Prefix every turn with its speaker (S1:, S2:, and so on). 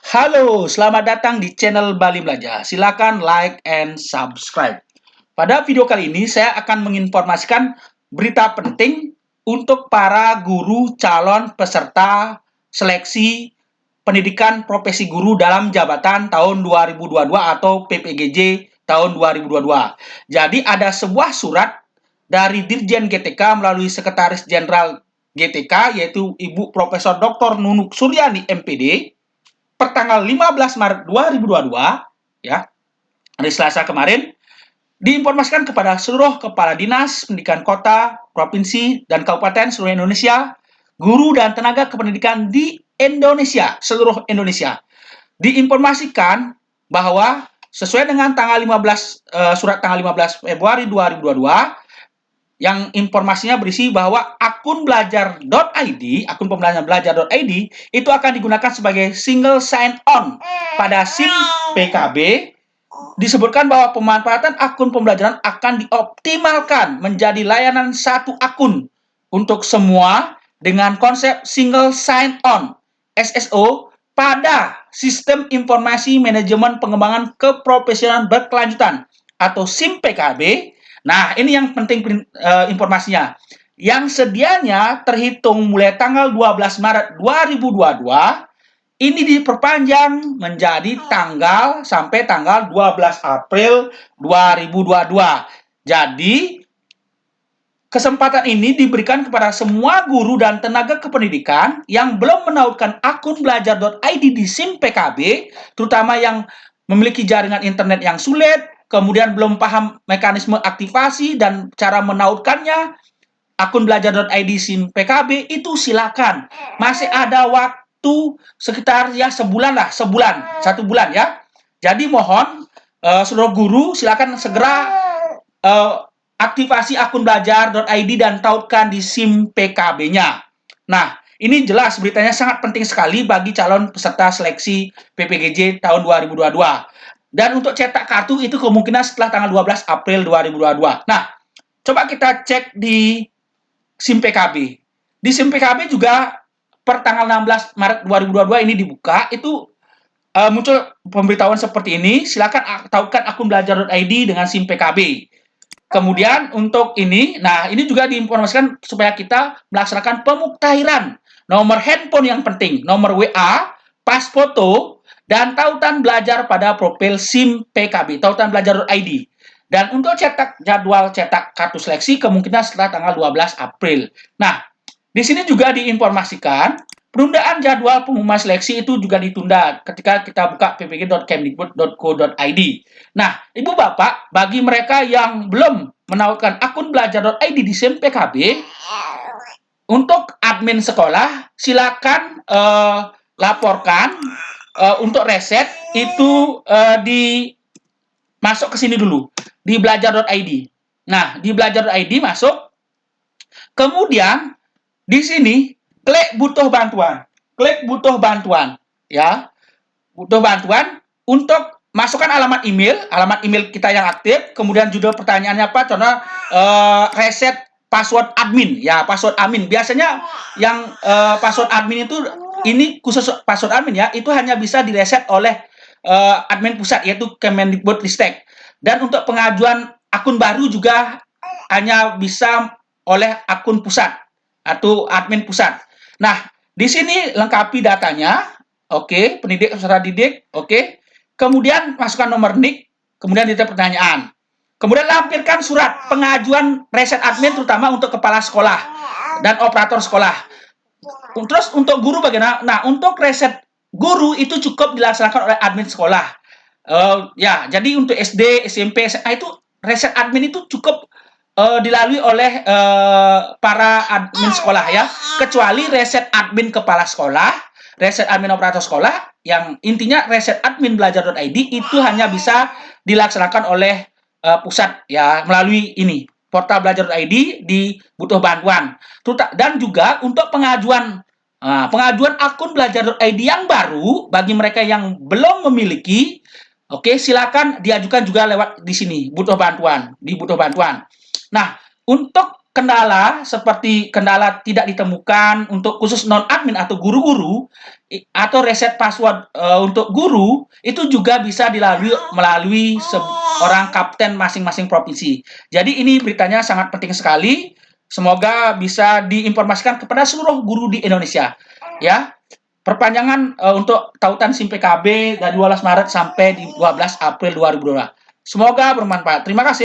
S1: Halo, selamat datang di channel Bali Belajar. Silakan like and subscribe. Pada video kali ini saya akan menginformasikan berita penting untuk para guru calon peserta seleksi pendidikan profesi guru dalam jabatan tahun 2022 atau PPGJ tahun 2022. Jadi ada sebuah surat dari Dirjen GTK melalui Sekretaris Jenderal GTK yaitu Ibu Profesor Dr. Nunuk Suryani MPD pertanggal 15 Maret 2022 ya, hari Selasa kemarin diinformasikan kepada seluruh kepala dinas pendidikan kota, provinsi, dan kabupaten seluruh Indonesia, guru dan tenaga kependidikan di Indonesia, seluruh Indonesia. Diinformasikan bahwa sesuai dengan tanggal 15 surat tanggal 15 Februari 2022 yang informasinya berisi bahwa akun belajar.id, akun pembelajaran belajar.id itu akan digunakan sebagai single sign on pada SIM PKB. Disebutkan bahwa pemanfaatan akun pembelajaran akan dioptimalkan menjadi layanan satu akun untuk semua dengan konsep single sign on SSO pada Sistem Informasi Manajemen Pengembangan Keprofesionalan Berkelanjutan atau SIM PKB. Nah, ini yang penting informasinya. Yang sedianya terhitung mulai tanggal 12 Maret 2022, ini diperpanjang menjadi tanggal sampai tanggal 12 April 2022. Jadi, kesempatan ini diberikan kepada semua guru dan tenaga kependidikan yang belum menautkan akun belajar.id di SIM PKB, terutama yang memiliki jaringan internet yang sulit, kemudian belum paham mekanisme aktivasi dan cara menautkannya, akun belajar.id SIM PKB itu silakan. Masih ada waktu sekitar ya sebulan, 1 bulan ya. Jadi mohon seluruh guru silakan segera aktivasi akun belajar.id dan tautkan di SIM PKB-nya. Nah, ini jelas beritanya sangat penting sekali bagi calon peserta seleksi PPGJ tahun 2022. Dan untuk cetak kartu itu kemungkinan setelah tanggal 12 April 2022. Nah, coba kita cek di SIM PKB. Di SIM PKB juga per tanggal 16 Maret 2022 ini dibuka, itu muncul pemberitahuan seperti ini, silakan tautkan akun belajar.id dengan SIM PKB. Kemudian untuk ini, nah ini juga diinformasikan supaya kita melaksanakan pemuktahiran nomor handphone yang penting, nomor WA, pas foto, dan tautan belajar pada profil SIM PKB, tautan belajar.id. Dan untuk cetak jadwal cetak kartu seleksi kemungkinan setelah tanggal 12 April. Nah, di sini juga diinformasikan penundaan jadwal pengumuman seleksi itu juga ditunda ketika kita buka ppg.kemdikbud.co.id. Nah, Ibu Bapak, bagi mereka yang belum menautkan akun belajar.id di SIM PKB, untuk admin sekolah silakan laporkan untuk reset itu masuk ke sini dulu di belajar.id. Nah, di belajar.id masuk, kemudian di sini klik butuh bantuan. Klik butuh bantuan, ya. Butuh bantuan untuk masukkan alamat email kita yang aktif, kemudian judul pertanyaannya apa? Contoh reset password admin, ya, password admin. Biasanya yang password admin itu ini khusus password admin ya, itu hanya bisa direset oleh admin pusat yaitu Kemendikbudristek. Dan untuk pengajuan akun baru juga hanya bisa oleh akun pusat atau admin pusat. Nah, di sini lengkapi datanya, oke, pendidik peserta didik, oke. Kemudian masukkan nomor NIK, kemudian detail pertanyaan. Kemudian lampirkan surat pengajuan reset admin terutama untuk kepala sekolah dan operator sekolah. Terus untuk guru bagaimana? Nah, untuk reset guru itu cukup dilaksanakan oleh admin sekolah. Ya, jadi untuk SD, SMP, SMA itu reset admin itu cukup dilalui oleh para admin sekolah ya, kecuali reset admin kepala sekolah, reset admin operator sekolah, yang intinya reset admin belajar.id itu hanya bisa dilaksanakan oleh pusat ya, melalui ini portal belajar.id di butuh bantuan. Dan juga untuk pengajuan akun belajar.id yang baru bagi mereka yang belum memiliki, oke, silakan diajukan juga lewat di sini butuh bantuan, di butuh bantuan. Nah, untuk kendala seperti kendala tidak ditemukan untuk khusus non-admin atau guru-guru atau reset password untuk guru itu juga bisa dilalui melalui seorang kapten masing-masing provinsi. Jadi ini beritanya sangat penting sekali. Semoga bisa diinformasikan kepada seluruh guru di Indonesia. Ya, perpanjangan untuk tautan SIM PKB dari 12 Maret sampai di 12 April 2022. Semoga bermanfaat. Terima kasih.